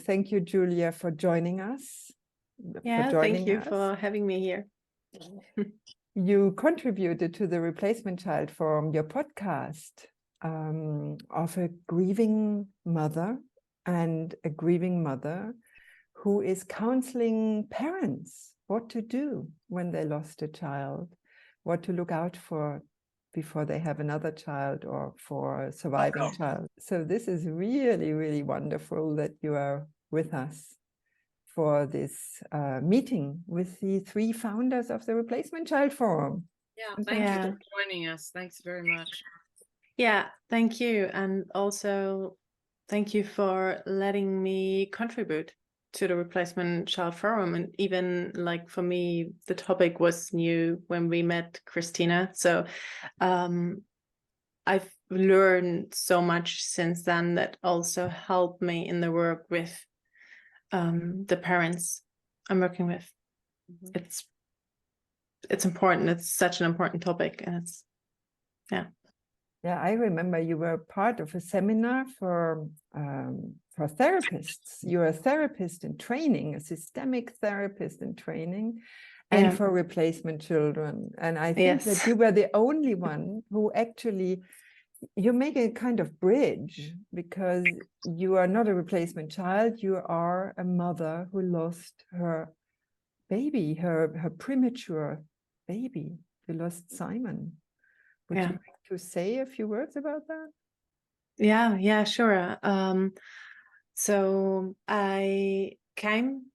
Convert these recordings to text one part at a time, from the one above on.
Thank you, Julia, for joining us. Yeah, thank you for having me here. You contributed to the Replacement Child Forum, your podcast, of a grieving mother who is counseling parents what to do when they lost a child, what to look out for before they have another child or for a surviving child. So this is really, really wonderful that you are with us for this meeting with the 3 founders of the Replacement Child Forum. Yeah, thank you for joining us. Thanks very much. Yeah, thank you. And also thank you for letting me contribute to the Replacement Child Forum. And even like for me, the topic was new when we met Kristina. So I've learned so much since then that also helped me in the work with the parents I'm working with. Mm-hmm. It's important. It's such an important topic, and it's Yeah, I remember you were part of a seminar for therapists. You're a therapist in training, a systemic therapist in training, and for replacement children. And I think that you were the only one who actually, you make a kind of bridge, because you are not a replacement child. You are a mother who lost her baby, her premature baby. You lost Simon. Would you like to say a few words about that? Yeah, sure. So I came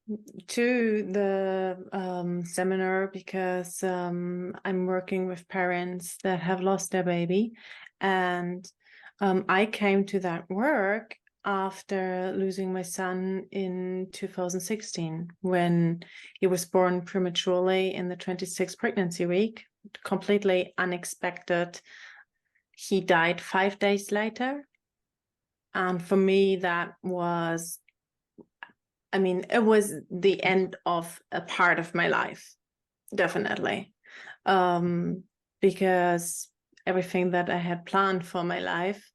to the seminar because I'm working with parents that have lost their baby. And I came to that work after losing my son in 2016, when he was born prematurely in the 26th pregnancy week, completely unexpected. He died 5 days later. And for me, that was, it was the end of a part of my life, definitely. Because everything that I had planned for my life,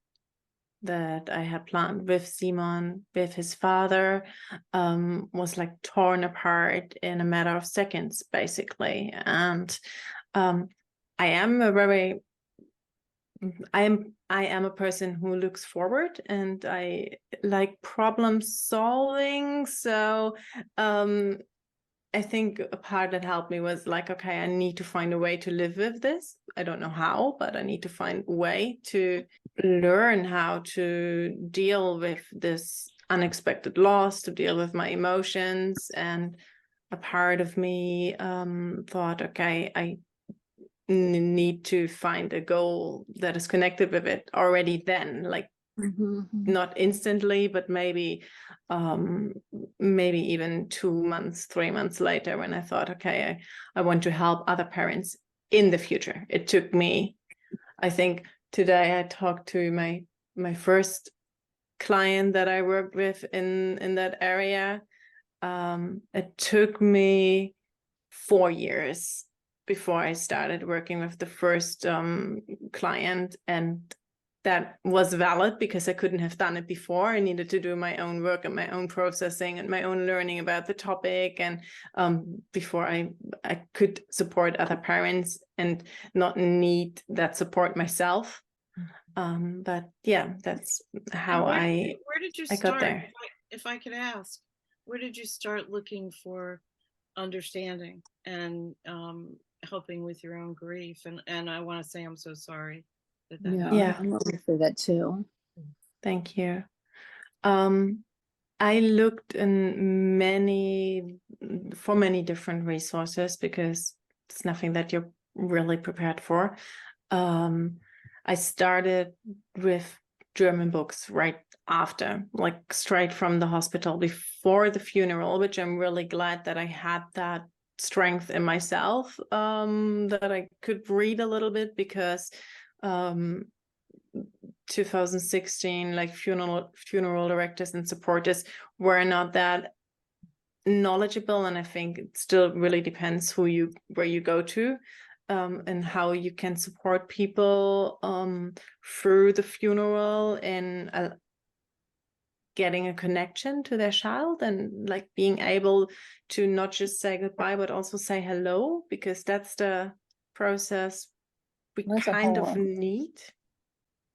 that I had planned with Simon, with his father, was like torn apart in a matter of seconds, basically. And I am a person who looks forward, and I like problem solving. So I think a part that helped me was like, okay, I need to find a way to live with this. I don't know how, but I need to find a way to learn how to deal with this unexpected loss, to deal with my emotions. And a part of me thought, okay, I need to find a goal that is connected with it already then, like not instantly, but maybe even 2 months, 3 months later, when I thought, okay, I want to help other parents in the future. It took me, I think today I talked to my first client that I worked with in that area. It took me 4 years before I started working with the first client, and that was valid because I couldn't have done it before. I needed to do my own work and my own processing and my own learning about the topic, and before I could support other parents and not need that support myself. But yeah, that's how where did you start? got there. If I could ask, where did you start looking for understanding and helping with your own grief? And I want to say I'm so sorry that I'm looking for that too. Thank you. I looked in for many different resources, because it's nothing that you're really prepared for. I started with German books right after, like straight from the hospital before the funeral, which I'm really glad that I had that strength in myself, that I could read a little bit, because 2016, like funeral directors and supporters were not that knowledgeable, and I think it still really depends where you go to, and how you can support people through the funeral in getting a connection to their child and like being able to not just say goodbye, but also say hello, because that's the process we kind of need.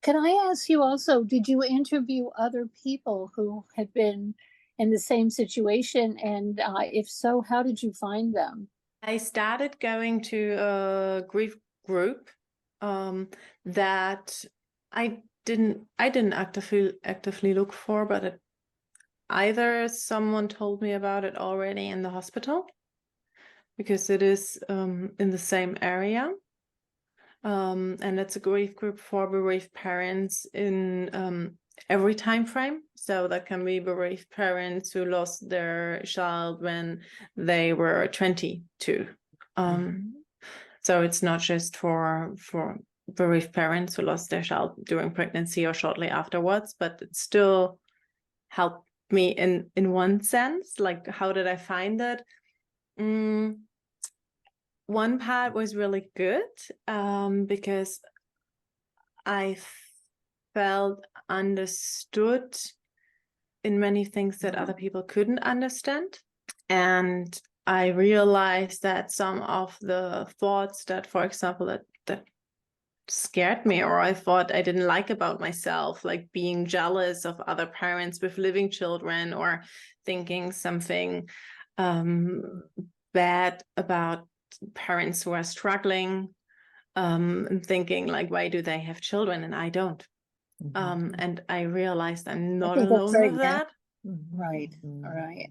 Can I ask you also, did you interview other people who had been in the same situation? And if so, how did you find them? I started going to a grief group that I didn't actively look for, but either someone told me about it already in the hospital, because it is in the same area. And it's a grief group for bereaved parents in every time frame. So that can be bereaved parents who lost their child when they were 22. So it's not just for bereaved parents who lost their child during pregnancy or shortly afterwards, but it still helped me in one sense. Like, how did I find it? One part was really good because I felt understood in many things that other people couldn't understand. And I realized that some of the thoughts that, for example, that scared me, or I thought I didn't like about myself, like being jealous of other parents with living children, or thinking something bad about parents who are struggling, and thinking like, why do they have children and I don't? And I realized I'm not alone with that. Right, right.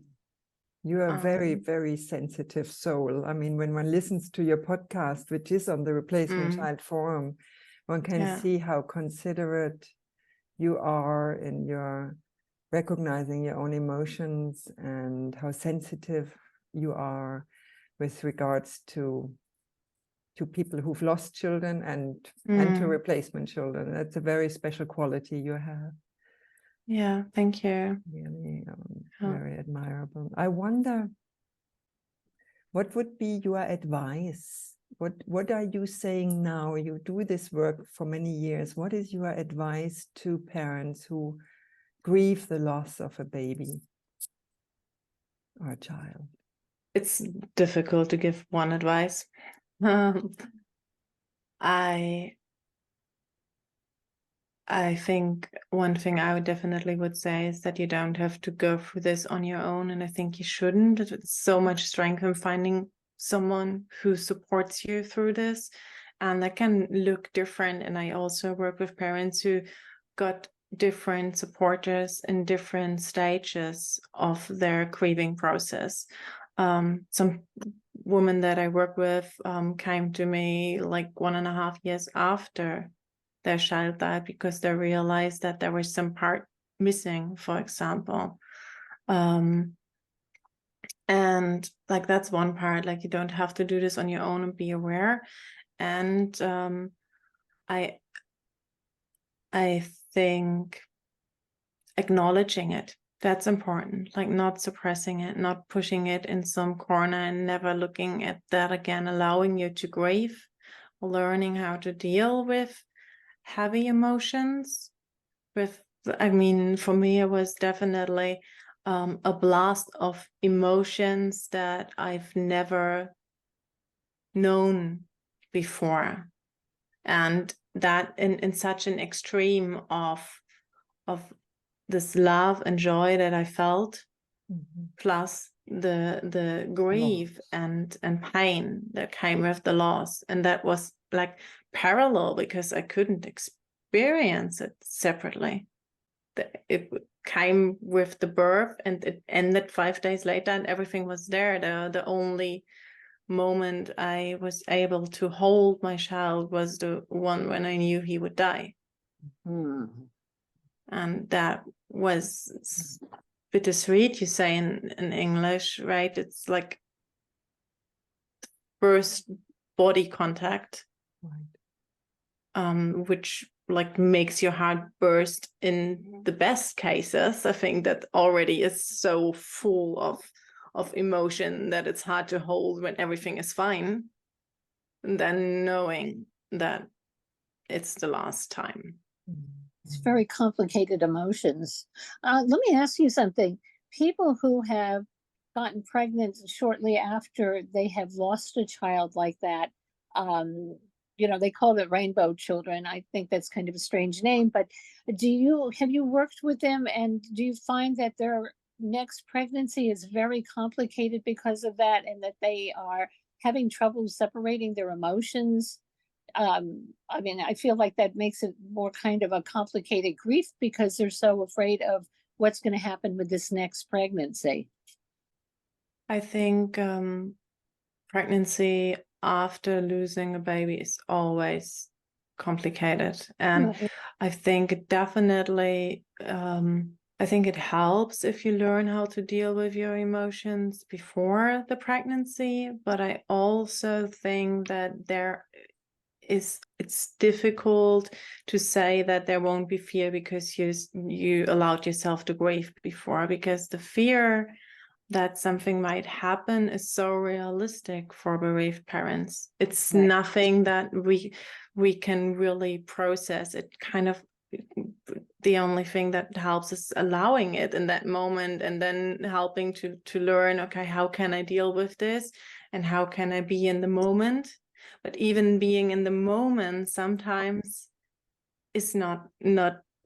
You are a very, very sensitive soul. I mean, when one listens to your podcast, which is on the Replacement Child Forum, one can see how considerate you are in your recognizing your own emotions, and how sensitive you are with regards to people who've lost children and to replacement children. That's a very special quality you have. Yeah, thank you. Really very admirable. I wonder, what would be your advice? What are you saying now? You do this work for many years. What is your advice to parents who grieve the loss of a baby or a child? It's difficult to give one advice. I think one thing I would definitely say is that you don't have to go through this on your own, and I think you shouldn't. It's so much strength in finding someone who supports you through this, and that can look different. And I also work with parents who got different supporters in different stages of their grieving process. Some women that I work with came to me like 1.5 years after their child died, because they realized that there was some part missing, for example. And like, that's one part, like, you don't have to do this on your own, and be aware. And I think acknowledging it, that's important, like not suppressing it, not pushing it in some corner and never looking at that again, allowing you to grieve, learning how to deal with heavy emotions. I mean, for me, it was definitely a blast of emotions that I've never known before, and that in such an extreme of this love and joy that I felt, plus the grief and pain that came with the loss. And that was like parallel, because I couldn't experience it separately. It came with the birth, and it ended 5 days later, and everything was there. The only moment I was able to hold my child was the one when I knew he would die. And that was bittersweet, you say in English, right? It's like first body contact, which like makes your heart burst in the best cases. I think that already is so full of emotion that it's hard to hold when everything is fine. And then knowing that it's the last time. It's very complicated emotions. Let me ask you something. People who have gotten pregnant shortly after they have lost a child like that, they call it rainbow children. I think that's kind of a strange name, but have you worked with them, and do you find that their next pregnancy is very complicated because of that, and that they are having trouble separating their emotions? I feel like that makes it more kind of a complicated grief because they're so afraid of what's going to happen with this next pregnancy. I think pregnancy after losing a baby is always complicated. And I think definitely, I think it helps if you learn how to deal with your emotions before the pregnancy. But I also think that it's difficult to say that there won't be fear because you allowed yourself to grieve before, because the fear that something might happen is so realistic for bereaved parents. It's Right. nothing that we can really process. It kind of, the only thing that helps is allowing it in that moment, and then helping to learn, okay, how can I deal with this, and how can I be in the moment? But even being in the moment sometimes is not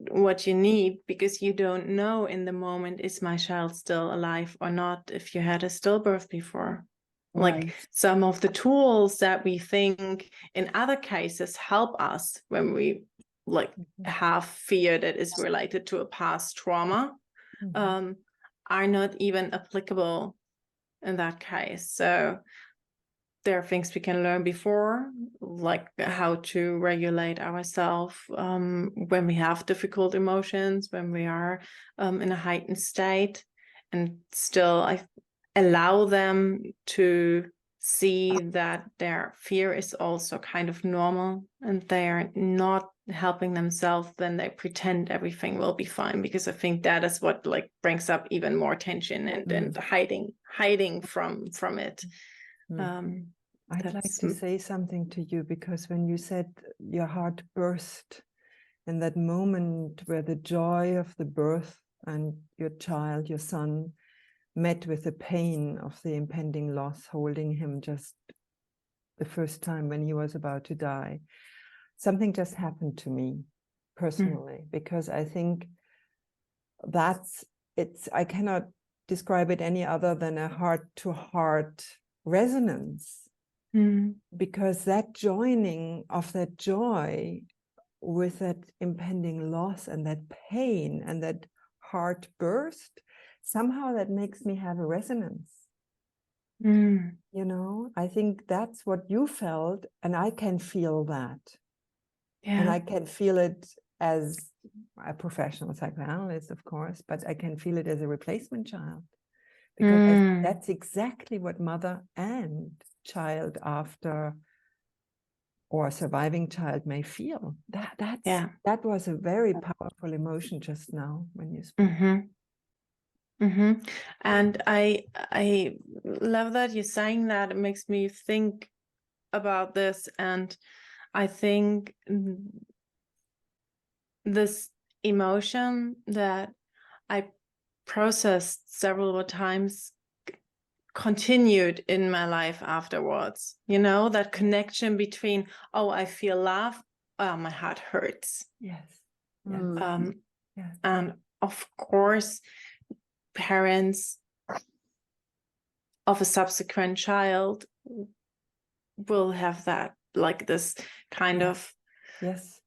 what you need, because you don't know in the moment, is my child still alive or not, if you had a stillbirth before. Right. Like some of the tools that we think in other cases help us when we have fear that is related to a past trauma, are not even applicable in that case. So there are things we can learn before, like how to regulate ourselves when we have difficult emotions, when we are in a heightened state, and still I allow them to see that their fear is also kind of normal, and they are not helping themselves, then they pretend everything will be fine, because I think that is what brings up even more tension and hiding from it. I'd like to say something to you, because when you said your heart burst in that moment where the joy of the birth and your child, your son, met with the pain of the impending loss, holding him just the first time when he was about to die, something just happened to me personally, because I think I cannot describe it any other than a heart-to-heart resonance. Because that joining of that joy with that impending loss and that pain and that heart burst, somehow that makes me have a resonance. I think that's what you felt, and I can feel that. Yeah. And I can feel it as a professional psychoanalyst, of course, but I can feel it as a replacement child, because that's exactly what mother and child after or surviving child may feel. That was a very powerful emotion just now when you spoke. And I love that you're saying that. It makes me think about this, and I think this emotion that I processed several times continued in my life afterwards. That connection between, oh, I feel love, oh, my heart hurts. Yes. Yes. And of course, parents of a subsequent child will have that, this kind of, yes,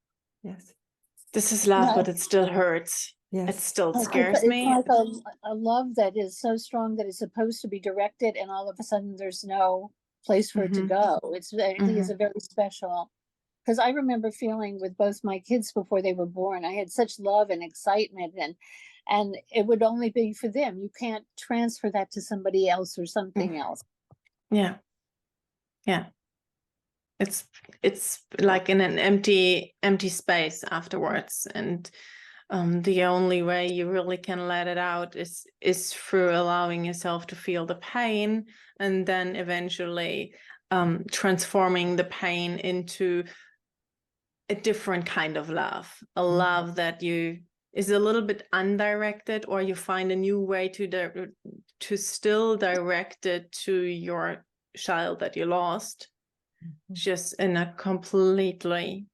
this is love, but it still hurts. Yes. It still scares me. It's like a love that is so strong that it's supposed to be directed, and all of a sudden there's no place for it to go. It is a very special, because I remember feeling with both my kids before they were born, I had such love and excitement, and it would only be for them. You can't transfer that to somebody else or something else. Yeah. It's like in an empty space afterwards, and the only way you really can let it out is through allowing yourself to feel the pain, and then eventually transforming the pain into a different kind of love, a love that is a little bit undirected, or you find a new way to still direct it to your child that you lost, just in a completely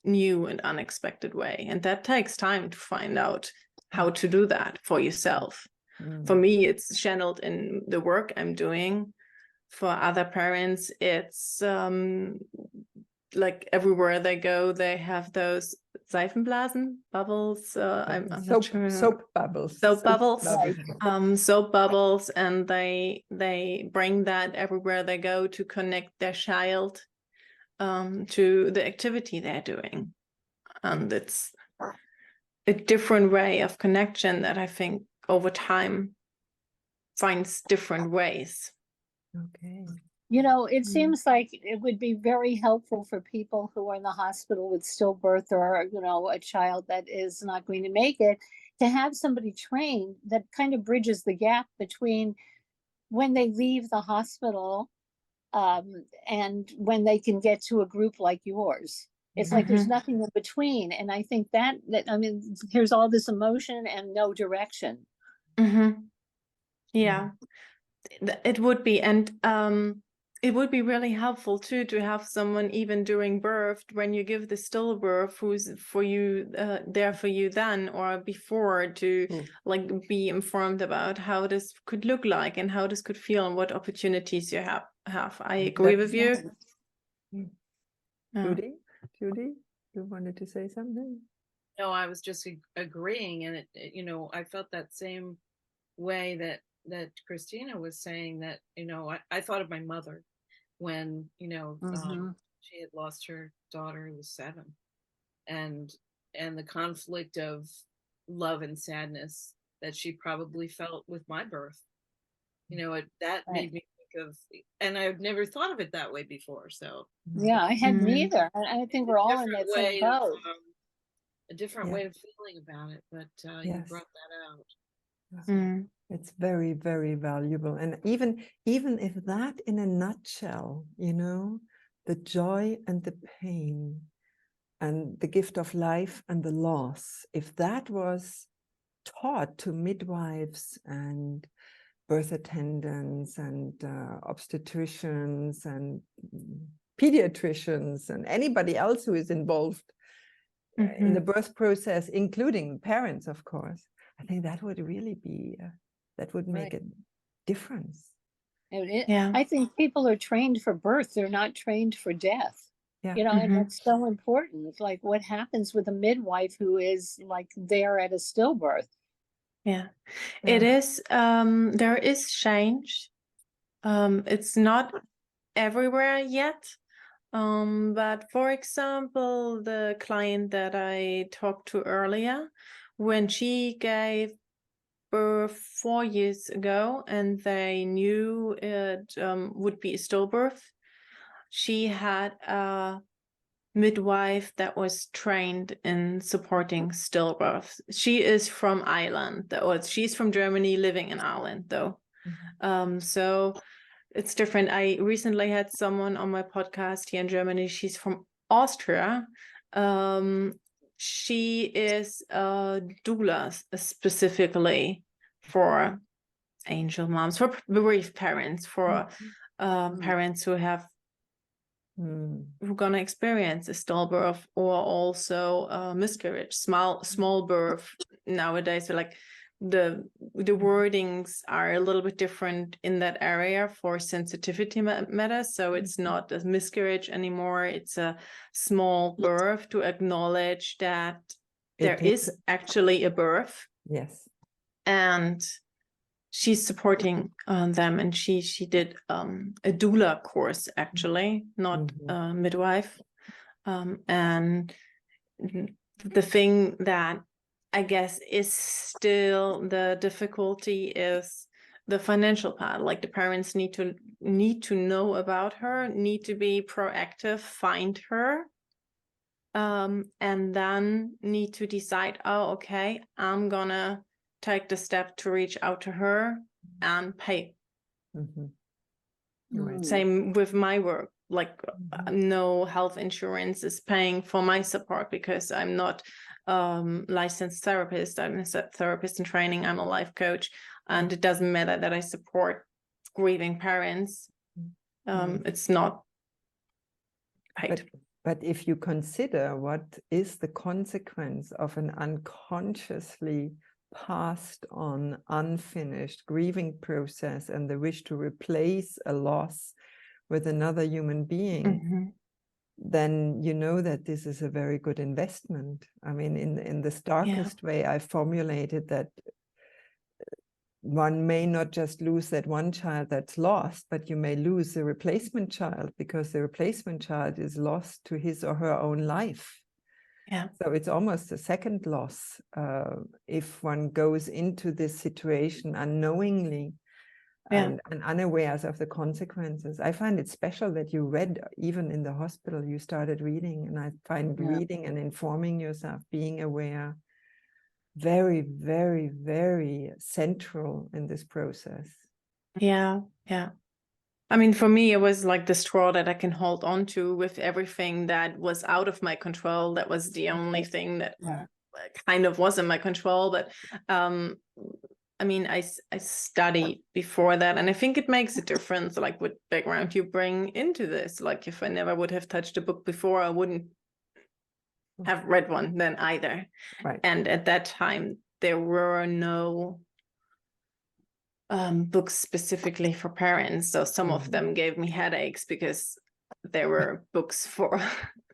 new and unexpected way. And that takes time to find out how to do that for yourself. For me, it's channeled in the work I'm doing. For other parents, it's like everywhere they go, they have those Seifenblasen bubbles. I'm not sure. Soap bubbles. Soap bubbles. Bubbles. Soap bubbles, and they bring that everywhere they go to connect their child to the activity they're doing. And it's a different way of connection that I think over time finds different ways. Okay. You know, it seems like it would be very helpful for people who are in the hospital with stillbirth, or, you know, a child that is not going to make it, to have somebody trained that kind of bridges the gap between when they leave the hospital and when they can get to a group like yours. It's like there's nothing in between. And I think that I mean, here's all this emotion and no direction. Yeah, it would be. And it would be really helpful too to have someone even during birth, when you give the stillbirth, who's for you there for you then or before, to like be informed about how this could look like and how this could feel and what opportunities you have. I agree with you. Judy, you wanted to say something? No, I was just agreeing, and it you know, I felt that same way that Kristina was saying, that, you know, I thought of my mother when, you know, she had lost her daughter who was 7, and the conflict of love and sadness that she probably felt with my birth. You know, that made me think of, and I've never thought of it that way before. So yeah, I had neither. I think we're all in that same boat. A different way of feeling about it, but you brought that out. It's very, very valuable. And even if that, in a nutshell, you know, the joy and the pain and the gift of life and the loss, if that was taught to midwives and birth attendants and obstetricians and pediatricians and anybody else who is involved in the birth process, including parents, of course, I think that would really be, that would make a difference. I think people are trained for birth. They're not trained for death. You know, and that's so important. It's like what happens with a midwife who is like there at a stillbirth. It is, there is change. It's not everywhere yet. But for example, the client that I talked to earlier, when she gave birth 4 years ago and they knew it would be a stillbirth, she had a midwife that was trained in supporting stillbirth. She is from Ireland, or she's from Germany, living in Ireland though. So it's different. I recently had someone on my podcast here in Germany. She's from Austria. She is a doula specifically for angel moms, for bereaved parents, for parents who have who are gonna experience a stillbirth or also miscarriage, small birth nowadays. So like the wordings are a little bit different in that area for sensitivity matters. So it's not a miscarriage anymore. It's a small birth to acknowledge that there is actually a birth. Yes. And she's supporting them, and she did a doula course, actually, not a midwife. And the thing that I guess is still the difficulty is the financial part. Like the parents need to know about her, need to be proactive, find her, and then need to decide, oh, okay, I'm gonna take the step to reach out to her and pay. Same with my work. like no health insurance is paying for my support because I'm not licensed therapist. I'm a therapist in training. I'm a life coach, and it doesn't matter that I support grieving parents. It's not paid. But if you consider what is the consequence of an unconsciously passed on, unfinished grieving process and the wish to replace a loss with another human being, then you know that this is a very good investment. I mean, in the starkest way, I formulated that one may not just lose that one child that's lost, but you may lose the replacement child, because the replacement child is lost to his or her own life. Yeah. So it's almost a second loss if one goes into this situation unknowingly and unaware of the consequences. I find it special that you read, even in the hospital, you started reading, and I find reading and informing yourself, being aware, very, very, very central in this process. Yeah. I mean, for me, it was like the straw that I can hold on to with everything that was out of my control. That was the only thing that kind of was in my control. But I mean, I studied before that, and I think it makes a difference, like what background you bring into this. Like if I never would have touched a book before, I wouldn't have read one then either. Right. And at that time, there were no books specifically for parents. So some of them gave me headaches because there were books for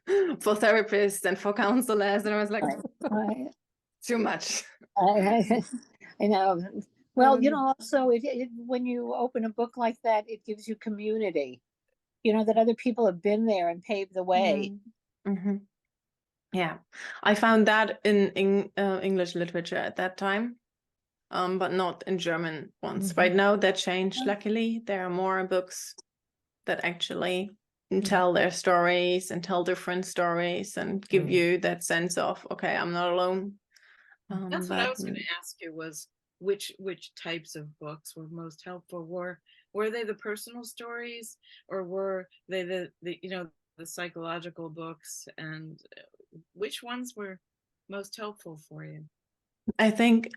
therapists and for counselors. And I was like, too much. I know. Well, you know, also when you open a book like that, it gives you community, you know, that other people have been there and paved the way. Yeah, I found that in English literature at that time, but not in German ones. Right now that changed. Luckily, there are more books that actually tell their stories and tell different stories and give you that sense of, okay, I'm not alone. That's what I was going to ask you, was which types of books were most helpful? Were they the personal stories, or were they the you know, the psychological books, and which ones were most helpful for you? I think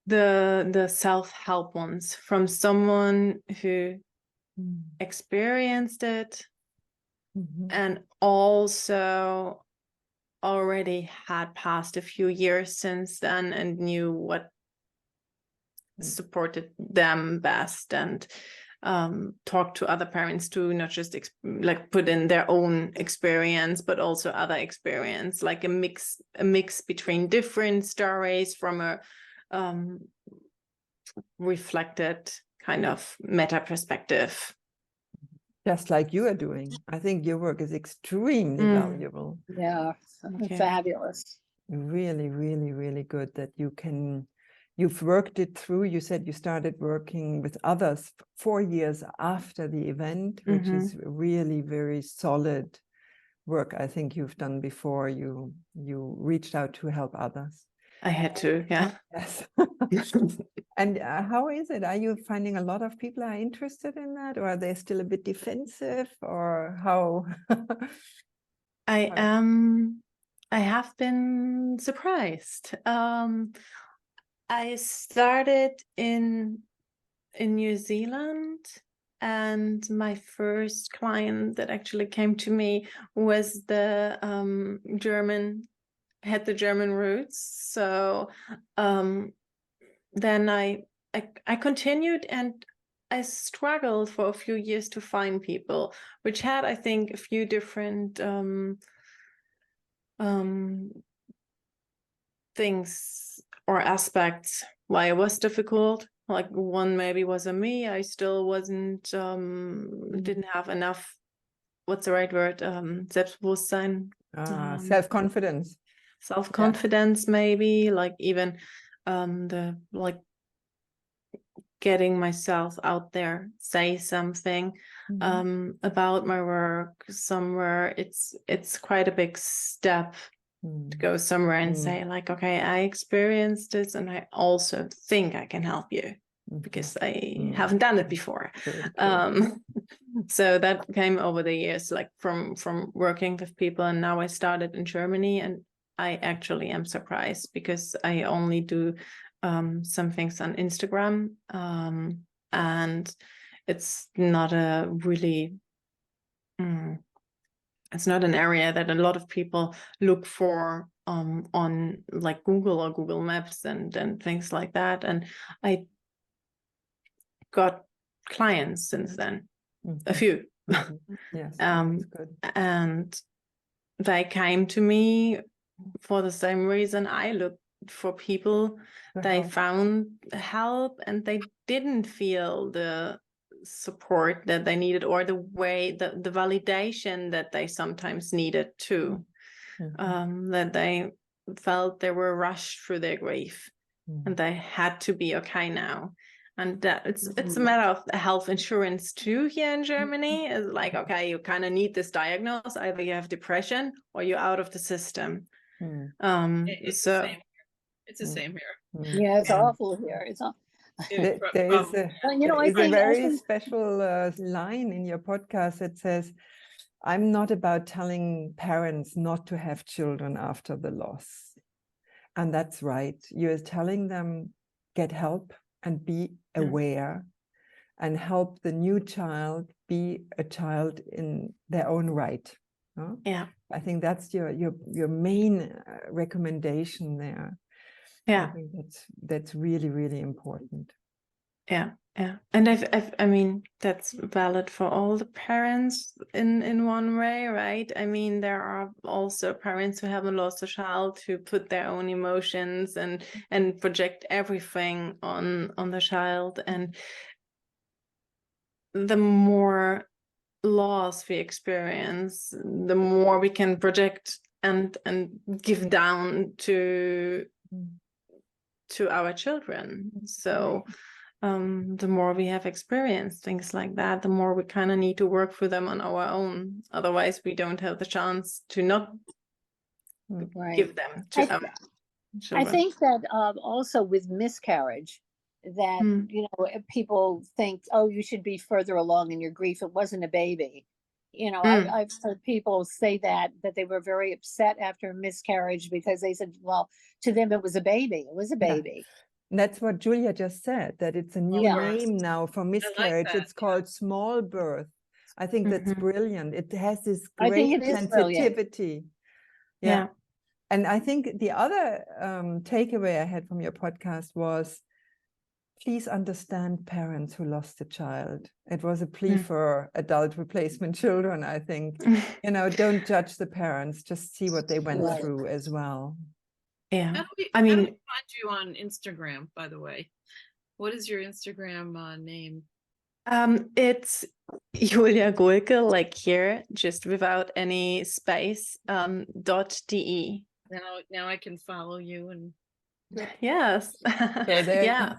the self-help ones, from someone who experienced it and also already had passed a few years since then and knew what supported them best, and talk to other parents too, not just like put in their own experience, but also other experience, like a mix between different stories from a reflected kind of meta perspective. Just like you are doing. I think your work is extremely valuable. Yeah, fabulous. Really, really, really good that you've worked it through. You said you started working with others 4 years after the event, which is really very solid work. I think you've done before you reached out to help others. I had to, yeah. Yes. And how is it? Are you finding a lot of people are interested in that, or are they still a bit defensive, or how? I have been surprised. I started in New Zealand, and my first client that actually came to me was the had the German roots. So then I continued, and I struggled for a few years to find people, which had, I think, a few different things or aspects why it was difficult. Like one maybe was on me. I still wasn't didn't have enough, what's the right word, Selbstbewusstsein, self-confidence. Self-confidence, maybe, like even the like getting myself out there, say something about my work somewhere. It's quite a big step to go somewhere and say, like, okay, I experienced this and I also think I can help you, because I haven't done it before. So that came over the years, like from working with people, and now I started in Germany, and I actually am surprised because I only do some things on Instagram, and it's not a really it's not an area that a lot of people look for on like Google or Google Maps and things like that. And I got clients since then, a few. Yes, that's good. And they came to me for the same reason I looked for people. They found help, and they didn't feel the support that they needed, or the way, the validation that they sometimes needed too. That they felt they were rushed through their grief, and they had to be okay now. And that it's a matter of health insurance too here in Germany. Is like, okay, you kind of need this diagnosis. Either you have depression or you're out of the system. It's the same. It's the same here. Yeah, it's awful here. It's all. There is a very special line in your podcast that says, "I'm not about telling parents not to have children after the loss." And that's right. You're telling them, get help and be aware, and help the new child be a child in their own right. No? Yeah, I think that's your main recommendation there. Yeah, I think that's really, really important. Yeah, and I mean, that's valid for all the parents in one way, right? I mean, there are also parents who haven't lost a child who put their own emotions and project everything on the child, and the more loss we experience, the more we can project and give down to our children. So the more we have experienced things like that, the more we kind of need to work through them on our own. Otherwise, we don't have the chance to not give them to our children. I think that also with miscarriage, that you know, people think, oh, you should be further along in your grief. It wasn't a baby. You know, I've heard people say that they were very upset after a miscarriage because they said, well, to them it was a baby. It was a baby. And that's what Julia just said, that it's a new name now for miscarriage. It's called small birth. I think that's brilliant. It has this great sensitivity. Yeah. And I think the other takeaway I had from your podcast was, please understand parents who lost a child. It was a plea for adult replacement children, I think. You know, don't judge the parents, just see what they went through as well. Yeah. How do we find you on Instagram, by the way? What is your Instagram name? It's Julia Gohlke, like here, just without any space, .de. Now I can follow you and yes. Yeah.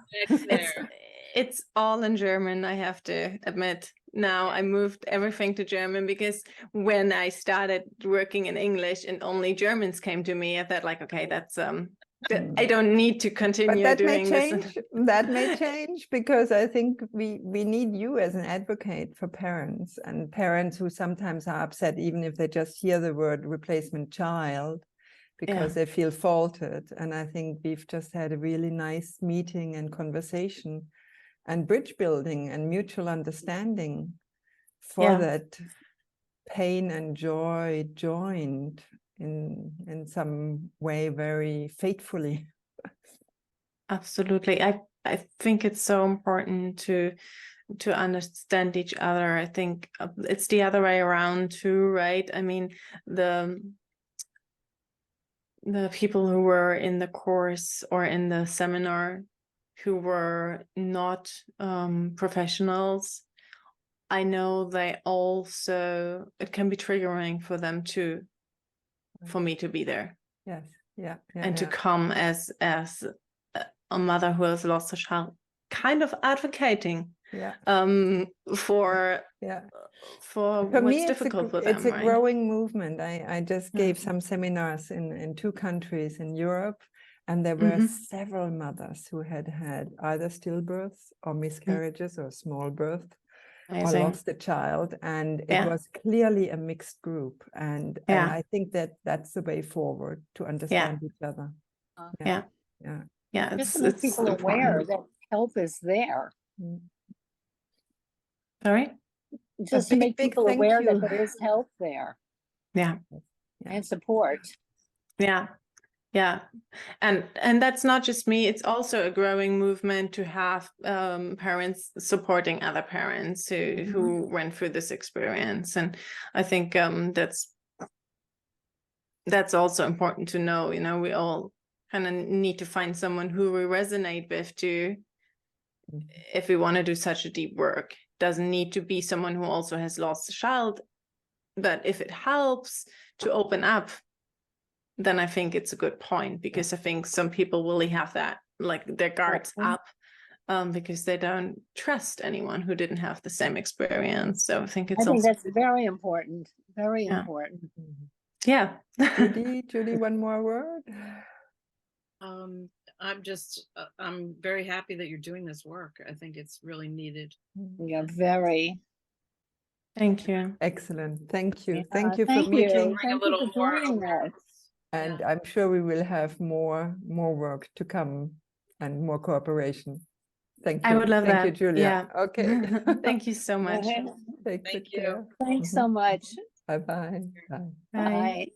It's all in German, I have to admit. Now I moved everything to German because when I started working in English and only Germans came to me, I thought like, okay, that's I don't need to continue doing this. That may change, because I think we need you as an advocate for parents, and parents who sometimes are upset even if they just hear the word replacement child, because they feel faulted. And I think we've just had a really nice meeting and conversation and bridge building and mutual understanding for that pain and joy joined in some way very faithfully. Absolutely. I think it's so important to understand each other. I think it's the other way around too, right? I mean, the people who were in the course or in the seminar who were not professionals, I know they also, it can be triggering for them too, for me to be there. Yes. And to come as a mother who has lost a child, kind of advocating for what's difficult for them. It's a growing movement. I just gave some seminars in 2 countries in Europe, and there were several mothers who had either stillbirths or miscarriages or small birth. or Amazing. lost a child, and it Yeah. was clearly a mixed group, and I think that that's the way forward to understand each other. Yeah. Just to make people aware that help is there. Sorry? Just to make big people thank aware you. that there is help there Yeah. and support. Yeah. Yeah. And that's not just me. It's also a growing movement to have parents supporting other parents who went through this experience. And I think that's also important to know. You know, we all kind of need to find someone who we resonate with to, if we want to do such a deep work. Doesn't need to be someone who also has lost a child, but if it helps to open up, then I think it's a good point, because I think some people really have that, like their guards up, because they don't trust anyone who didn't have the same experience. So I think that's very important. Very important. Yeah. Judy, one more word. I'm very happy that you're doing this work. I think it's really needed. Yeah, very. Thank you. Excellent. Thank you. Yeah, Thank you for making. Thank you for joining us. And I'm sure we will have more work to come and more cooperation. Thank you. I would love that. Thank you, Julia. Yeah. Okay. Thank you so much. Take good care. Thanks so much. Bye-bye. Bye. Bye. Bye.